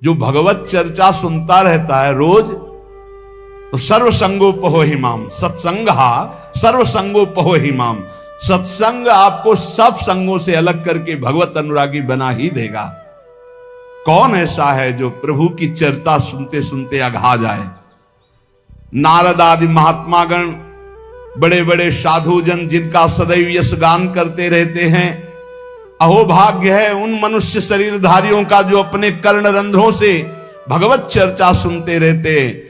जो भगवत चर्चा सुनता रहता है रोज, तो सर्वसंगोपहो हिमाम, सत्संगा सर्वसंगोपहो हिमाम, सत्संग आपको सब संगों से अलग करके भगवत अनुरागी बना ही देगा। कौन ऐसा है जो प्रभु की चर्चा सुनते सुनते अघा जाए? नारद आदि महात्मागण, बड़े बड़े साधु जन जिनका सदैव यश गान करते रहते हैं, अहोभाग्य है उन मनुष्य शरीरधारियों का जो अपने कर्ण रंध्रों से भगवत चर्चा सुनते रहते हैं।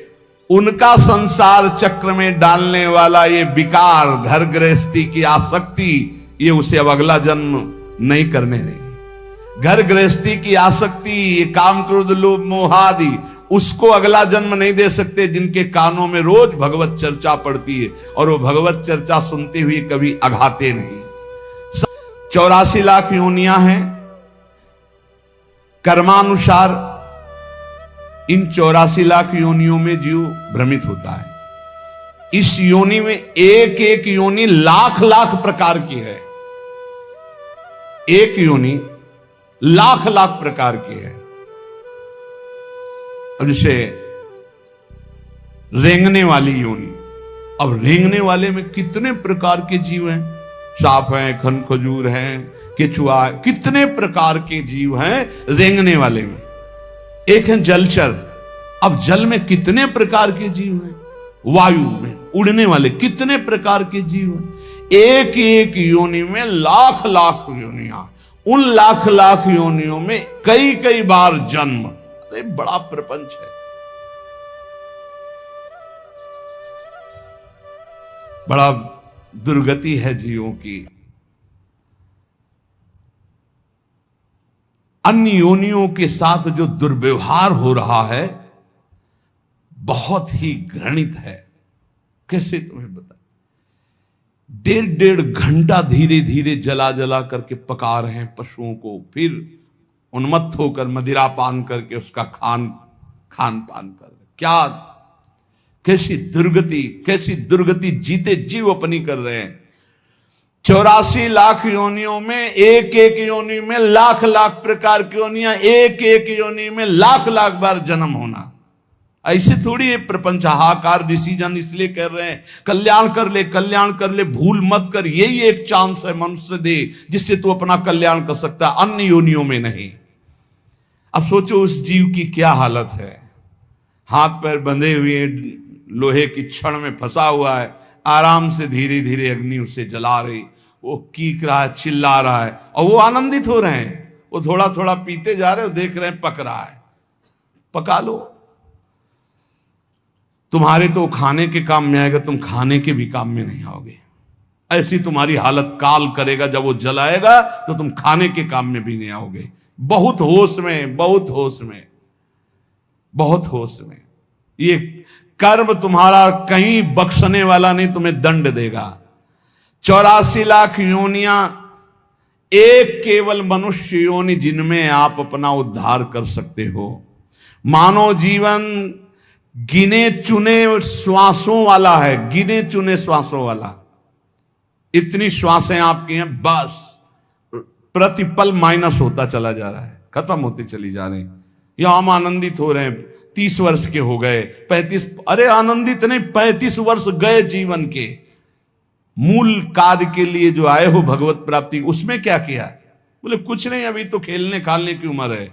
उनका संसार चक्र में डालने वाला ये विकार, घर गृहस्थी की आसक्ति, ये उसे अब अगला जन्म नहीं करने देगी। घर गृहस्थी की आसक्ति, ये काम क्रोध लोभ मोह आदि, उसको अगला जन्म नहीं दे सकते जिनके कानों में रोज भगवत चर्चा पड़ती है और वो भगवत चर्चा सुनते हुए कभी अघाते नहीं। 84 लाख योनियां हैं कर्मानुसार। इन 84 लाख योनियों में जीव भ्रमित होता है। इस योनि में एक एक योनि लाख लाख प्रकार की है। एक योनि लाख लाख प्रकार की है। अब जैसे रेंगने वाली योनि, अब रेंगने वाले में कितने प्रकार के जीव हैं? सांप हैं, खन खजूर हैं, केचुआ, कितने प्रकार के जीव हैं रेंगने वाले में। एक है जलचर, अब जल में कितने प्रकार के जीव हैं। वायु में उड़ने वाले कितने प्रकार के जीव हैं। एक एक योनि में लाख लाख योनियां, उन लाख लाख योनियों में कई कई बार जन्म। अरे बड़ा प्रपंच है, बड़ा दुर्गति है जीवों की। अन्य योनियों के साथ जो दुर्व्यवहार हो रहा है बहुत ही घृणित है। कैसे तुम्हें बता? 1.5 घंटा धीरे धीरे जला जला करके पका रहे हैं पशुओं को, फिर उन्मत्त होकर मदिरा पान करके उसका खान पान कर रहे। क्या कैसी दुर्गति जीते जीव अपनी कर रहे हैं। 84 लाख योनियों में एक एक योनि में लाख लाख प्रकार की योनियां, एक एक योनि में लाख लाख बार जन्म होना। ऐसे थोड़ी है प्रपंच हाहाकार। ऋषि जन इसलिए कर रहे हैं कल्याण कर ले, भूल मत कर। यही एक चांस है मनुष्य दे जिससे तू अपना कल्याण कर सकता है, अन्य योनियों में नहीं। अब सोचो उस जीव की क्या हालत है। हाथ पैर बंधे हुए, लोहे की छड़ में फंसा हुआ है, आराम से धीरे धीरे अग्नि उसे जला रही, वो कीक रहा है, चिल्ला रहा है और वो आनंदित हो रहे हैं। वो थोड़ा थोड़ा पीते जा रहे हो, देख रहे हैं पक रहा है। पका लो, तुम्हारे तो खाने के काम में आएगा, तुम खाने के भी काम में नहीं आओगे। ऐसी तुम्हारी हालत काल करेगा। जब वो जलाएगा तो तुम खाने के काम में भी नहीं आओगे। बहुत होश में, बहुत होश में, बहुत होश में। ये कर्म तुम्हारा कहीं बख्शने वाला नहीं, तुम्हें दंड देगा। 84 लाख योनियां, एक केवल मनुष्य योनि जिनमें आप अपना उद्धार कर सकते हो। मानव जीवन गिने चुने श्वासों वाला है, गिने चुने श्वासों वाला। इतनी श्वासें आपकी हैं, बस प्रतिपल माइनस होता चला जा रहा है, खत्म होती चली जा रही। यहां हम आनंदित हो रहे हैं, 30 वर्ष के हो गए, 35, अरे आनंदित नहीं, 35 वर्ष गए जीवन के। मूल कार्य के लिए जो आए हो भगवत प्राप्ति, उसमें क्या किया? बोले कुछ नहीं, अभी तो खेलने खालने की उम्र है।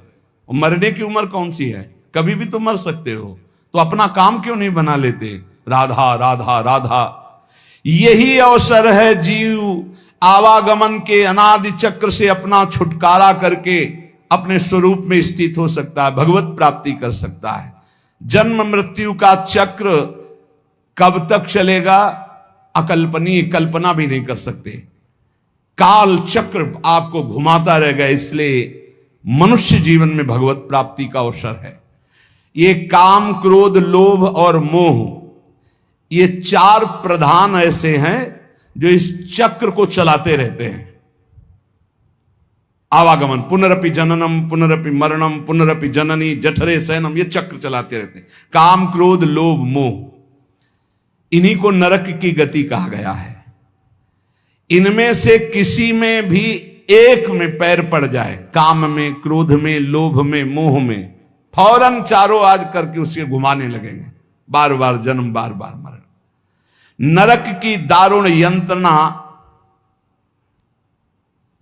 मरने की उम्र कौन सी है? कभी भी तो मर सकते हो, तो अपना काम क्यों नहीं बना लेते? राधा राधा राधा। यही अवसर है जीव आवागमन के अनादि चक्र से अपना छुटकारा करके अपने स्वरूप में स्थित हो सकता है, भगवत प्राप्ति कर सकता है। जन्म मृत्यु का चक्र कब तक चलेगा अकल्पनीय, कल्पना भी नहीं कर सकते। काल चक्र आपको घुमाता रहेगा। इसलिए मनुष्य जीवन में भगवत प्राप्ति का अवसर है। ये काम क्रोध लोभ और मोह, ये 4 प्रधान ऐसे हैं जो इस चक्र को चलाते रहते हैं। आवागमन, पुनरपि जननम पुनरपि मरणम पुनरपि जननी जठरे शयनम, ये चक्र चलाते रहते हैं। काम क्रोध लोभ मोह, इन्हीं को नरक की गति कहा गया है। इनमें से किसी में भी एक में पैर पड़ जाए, काम में, क्रोध में, लोभ में, मोह में फौरन चारों आज करके उसे घुमाने लगेंगे, बार बार जन्म, बार बार मरण। नरक की दारुण यंत्रणा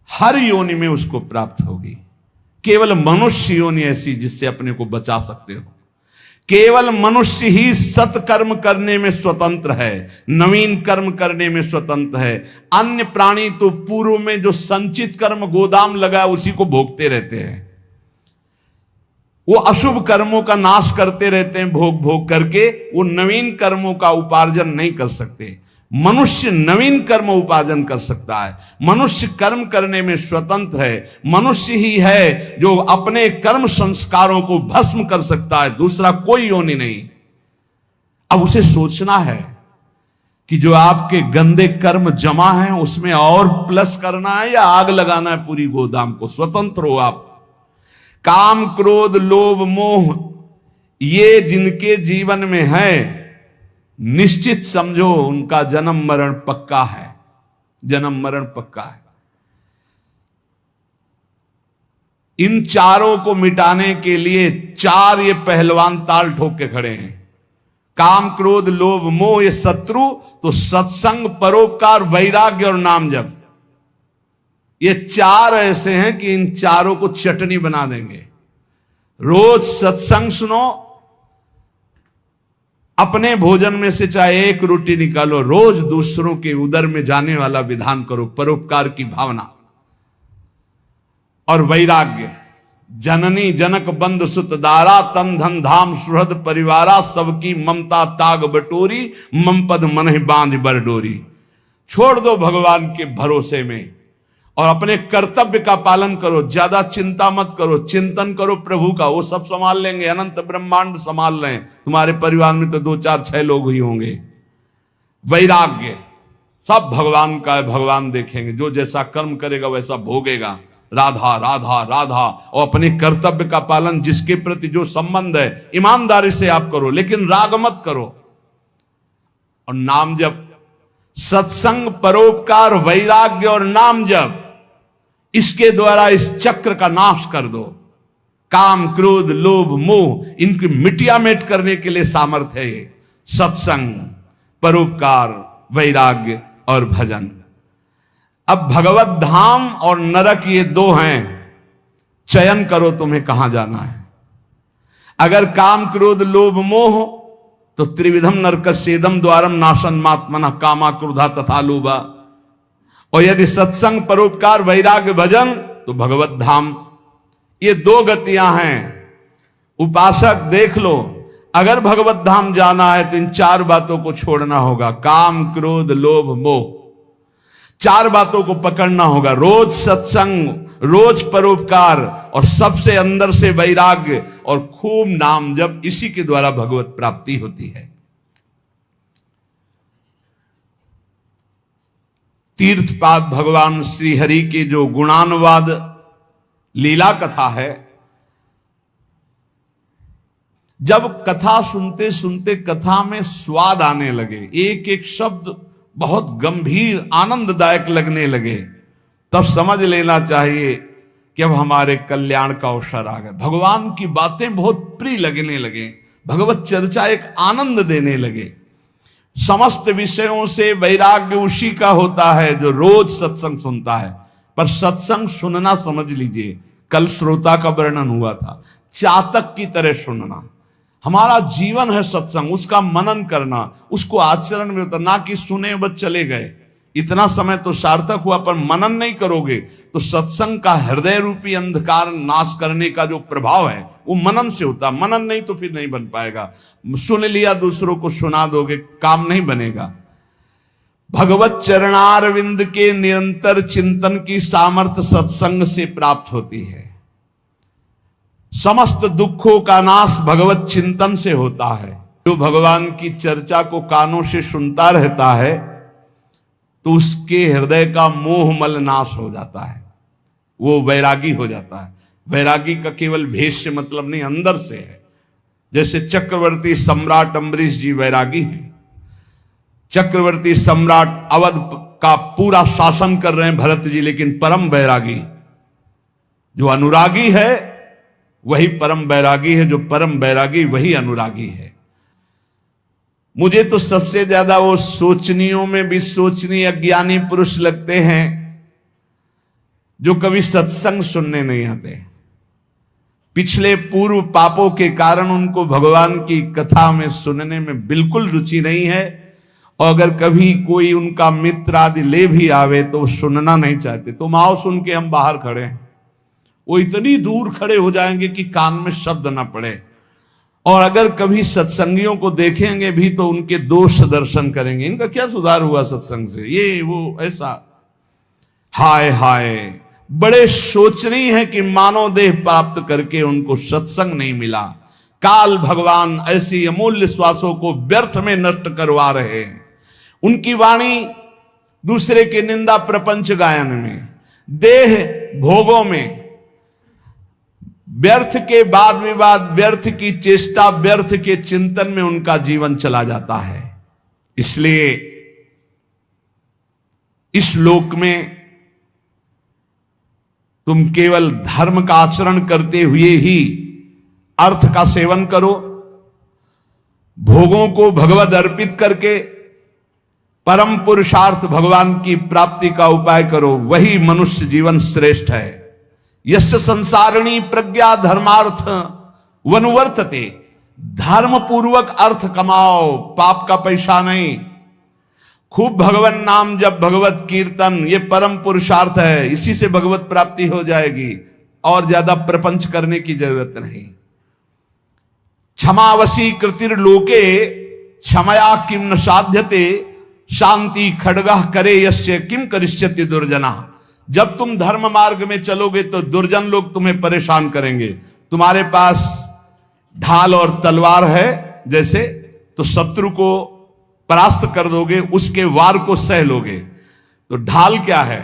हर योनि में उसको प्राप्त होगी। केवल मनुष्य योनि ऐसी जिससे अपने को बचा सकते हो। केवल मनुष्य ही सत्कर्म करने में स्वतंत्र है, नवीन कर्म करने में स्वतंत्र है। अन्य प्राणी तो पूर्व में जो संचित कर्म गोदाम लगा उसी को भोगते रहते हैं। वो अशुभ कर्मों का नाश करते रहते हैं, भोग भोग करके। वो नवीन कर्मों का उपार्जन नहीं कर सकते। मनुष्य नवीन कर्म उपार्जन कर सकता है। मनुष्य कर्म करने में स्वतंत्र है। मनुष्य ही है जो अपने कर्म संस्कारों को भस्म कर सकता है, दूसरा कोई योनि नहीं। अब उसे सोचना है कि जो आपके गंदे कर्म जमा हैं उसमें और प्लस करना है या आग लगाना है पूरी गोदाम को। स्वतंत्र हो आप। काम, क्रोध, लोभ, मोह ये जिनके जीवन में है, निश्चित समझो उनका जन्म मरण पक्का है। जन्म मरण पक्का है। इन चारों को मिटाने के लिए चार ये पहलवान ताल ठोक के खड़े हैं। काम, क्रोध, लोभ, मोह ये शत्रु, तो सत्संग, परोपकार, वैराग्य और नाम जप, ये चार ऐसे हैं कि इन चारों को चटनी बना देंगे। रोज सत्संग सुनो, अपने भोजन में से चाहे एक रोटी निकालो, रोज दूसरों के उदर में जाने वाला विधान करो, परोपकार की भावना और वैराग्य। जननी जनक बंद सुत दारा, तन धन धाम सुहृद परिवारा, सबकी ममता ताग बटोरी, मम पद मन बांध बरडोरी। छोड़ दो भगवान के भरोसे में और अपने कर्तव्य का पालन करो। ज्यादा चिंता मत करो, चिंतन करो प्रभु का, वो सब संभाल लेंगे। अनंत ब्रह्मांड संभाल लें। तुम्हारे परिवार में तो 2 4 6 लोग ही होंगे। वैराग्य, सब भगवान का है, भगवान देखेंगे। जो जैसा कर्म करेगा वैसा भोगेगा। राधा राधा राधा। और अपने कर्तव्य का पालन, जिसके प्रति जो संबंध है ईमानदारी से आप करो, लेकिन राग मत करो। और नाम जप, सत्संग, परोपकार, वैराग्य और नाम जप, इसके द्वारा इस चक्र का नाश कर दो। काम, क्रोध, लोभ, मोह, इनकी मिटिया मेट करने के लिए सामर्थ्य है ये सत्संग, परोपकार, वैराग्य और भजन। अब भगवत धाम और नरक ये 2 हैं। चयन करो तुम्हें कहां जाना है। अगर काम, क्रोध, लोभ, मोह तो त्रिविधम नरकस्येदम द्वारम नाशन मात्मना कामा क्रोधा तथा लोभा। और यदि सत्संग, परोपकार, वैराग्य, भजन तो भगवत धाम। ये 2 गतियां हैं। उपासक देख लो, अगर भगवत धाम जाना है तो इन 4 बातों को छोड़ना होगा। काम, क्रोध, लोभ, मोह, 4 बातों को पकड़ना होगा। रोज सत्संग, रोज परोपकार और सबसे अंदर से वैराग्य और खूब नाम जप। इसी के द्वारा भगवत प्राप्ति होती है। तीर्थपाद भगवान श्री हरि के जो गुणानुवाद लीला कथा है, जब कथा सुनते सुनते कथा में स्वाद आने लगे, एक एक शब्द बहुत गंभीर आनंददायक लगने लगे, तब समझ लेना चाहिए कि अब हमारे कल्याण का अवसर आ गया। भगवान की बातें बहुत प्रिय लगने लगे, भगवत चर्चा एक आनंद देने लगे। समस्त विषयों से वैराग्य उसी का होता है जो रोज सत्संग सुनता है। पर सत्संग सुनना, समझ लीजिए, कल श्रोता का वर्णन हुआ था, चातक की तरह सुनना। हमारा जीवन है सत्संग, उसका मनन करना, उसको आचरण में उतरना, कि सुने बस चले गए। इतना समय तो सार्थक हुआ, पर मनन नहीं करोगे तो सत्संग का हृदय रूपी अंधकार नाश करने का जो प्रभाव है वो मनन से होता। मनन नहीं तो फिर नहीं बन पाएगा। सुन लिया, दूसरों को सुना दोगे, काम नहीं बनेगा। भगवत चरणारविंद के निरंतर चिंतन की सामर्थ्य सत्संग से प्राप्त होती है। समस्त दुखों का नाश भगवत चिंतन से होता है। जो भगवान की चर्चा को कानों से सुनता रहता है तो उसके हृदय का मोह मल नाश हो जाता है, वो वैरागी हो जाता है। वैरागी का केवल भेष से मतलब नहीं, अंदर से है। जैसे चक्रवर्ती सम्राट अम्बरीश जी वैरागी हैं। चक्रवर्ती सम्राट अवध का पूरा शासन कर रहे हैं भरत जी, लेकिन परम वैरागी। जो अनुरागी है वही परम बैरागी है। जो परम बैरागी वही अनुरागी है। मुझे तो सबसे ज्यादा वो सोचनियों में भी सोचनीय अज्ञानी पुरुष लगते हैं जो कभी सत्संग सुनने नहीं आते। पिछले पूर्व पापों के कारण उनको भगवान की कथा में सुनने में बिल्कुल रुचि नहीं है, और अगर कभी कोई उनका मित्र आदि ले भी आवे तो सुनना नहीं चाहते। तुम आओ, सुन के हम बाहर खड़े हैं। वो इतनी दूर खड़े हो जाएंगे कि कान में शब्द ना पड़े, और अगर कभी सत्संगियों को देखेंगे भी तो उनके दोष दर्शन करेंगे। इनका क्या सुधार हुआ सत्संग से, ये वो ऐसा। हाय हाय, बड़े शोचनीय है कि मानव देह प्राप्त करके उनको सत्संग नहीं मिला। काल भगवान ऐसी अमूल्य श्वासों को व्यर्थ में नष्ट करवा रहे हैं। उनकी वाणी दूसरे के निंदा प्रपंच गायन में, देह भोगों में, व्यर्थ के वाद विवाद, व्यर्थ की चेष्टा, व्यर्थ के चिंतन में उनका जीवन चला जाता है। इसलिए इस लोक में तुम केवल धर्म का आचरण करते हुए ही अर्थ का सेवन करो, भोगों को भगवद अर्पित करके परम पुरुषार्थ भगवान की प्राप्ति का उपाय करो, वही मनुष्य जीवन श्रेष्ठ है। यस्य संसारिणी प्रज्ञा धर्मार्थ वनुवर्तते, धर्म पूर्वक अर्थ कमाओ, पाप का पैसा नहीं। खूब भगवान नाम जब, भगवत कीर्तन, ये परम पुरुषार्थ है। इसी से भगवत प्राप्ति हो जाएगी, और ज्यादा प्रपंच करने की जरूरत नहीं। क्षमावशी कृतिर्लोके क्षमया किम न साध्यते, शांति खड्गः करे यस्य किम करिष्यति दुर्जना। जब तुम धर्म मार्ग में चलोगे तो दुर्जन लोग तुम्हें परेशान करेंगे। तुम्हारे पास ढाल और तलवार है जैसे, तो शत्रु को परास्त कर दोगे, उसके वार को सह लोगे। तो ढाल क्या है?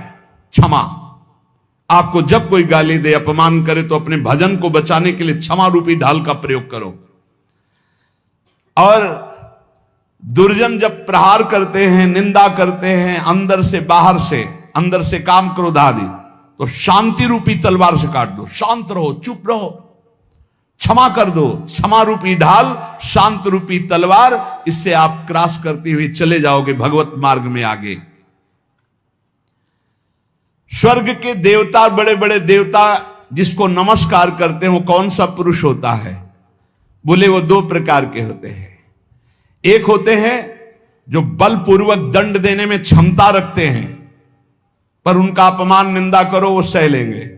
क्षमा। आपको जब कोई गाली दे, अपमान करे, तो अपने भजन को बचाने के लिए क्षमा रूपी ढाल का प्रयोग करो। और दुर्जन जब प्रहार करते हैं, निंदा करते हैं, अंदर से बाहर से, अंदर से काम क्रोध आदि, तो शांति रूपी तलवार से काट दो। शांत रहो, चुप रहो, क्षमा कर दो। क्षमा रूपी ढाल, शांत रूपी तलवार, इससे आप क्रॉस करते हुए चले जाओगे भगवत मार्ग में आगे। स्वर्ग के देवता, बड़े बड़े देवता जिसको नमस्कार करते हैं, वो कौन सा पुरुष होता है? बोले वो दो प्रकार के होते हैं। एक होते हैं जो बलपूर्वक दंड देने में क्षमता रखते हैं, पर उनका अपमान निंदा करो वो सह लेंगे,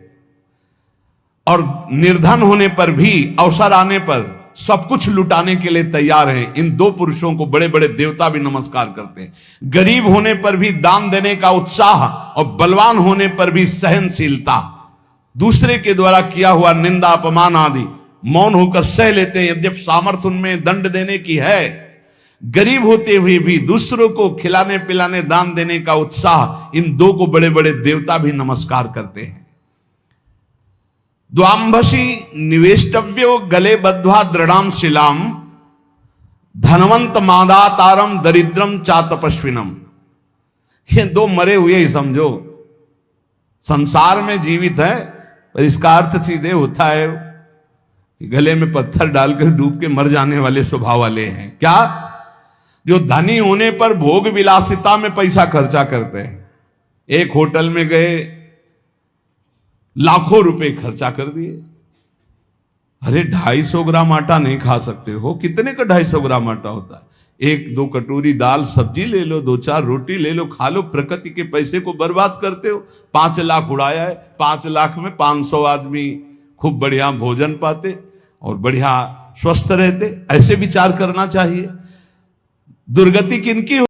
और निर्धन होने पर भी, अवसर आने पर सब कुछ लुटाने के लिए तैयार हैं। इन दो पुरुषों को बड़े बड़े देवता भी नमस्कार करते हैं। गरीब होने पर भी दान देने का उत्साह, और बलवान होने पर भी सहनशीलता। दूसरे के द्वारा किया हुआ निंदा अपमान आदि मौन होकर सह लेते हैं, यद्यप सामर्थ्य उनमें दंड देने की है। गरीब होते हुए भी दूसरों को खिलाने पिलाने, दान देने का उत्साह, इन दो को बड़े बड़े देवता भी नमस्कार करते हैं। द्वांभसी निवेष्टव्यो गले बद्ध्वा दृढ़ाम शिलाम, धनवंत मादातारम दरिद्रम चा तपस्विनम। ये दो मरे हुए ही समझो, संसार में जीवित है, पर इसका अर्थ सीधे होता है गले में पत्थर डालकर डूब के मर जाने वाले स्वभाव वाले हैं। क्या? जो धनी होने पर भोग विलासिता में पैसा खर्चा करते हैं। एक होटल में गए, लाखों रुपए खर्चा कर दिए। अरे 250 ग्राम आटा नहीं खा सकते हो? कितने का 250 ग्राम आटा होता है? 1-2 कटोरी दाल सब्जी ले लो, 2-4 रोटी ले लो, खा लो। प्रकृति के पैसे को बर्बाद करते हो। 5 लाख उड़ाया है, 5 लाख में 500 आदमी खूब बढ़िया भोजन पाते और बढ़िया स्वस्थ रहते। ऐसे विचार करना चाहिए। दुर्गति किनकी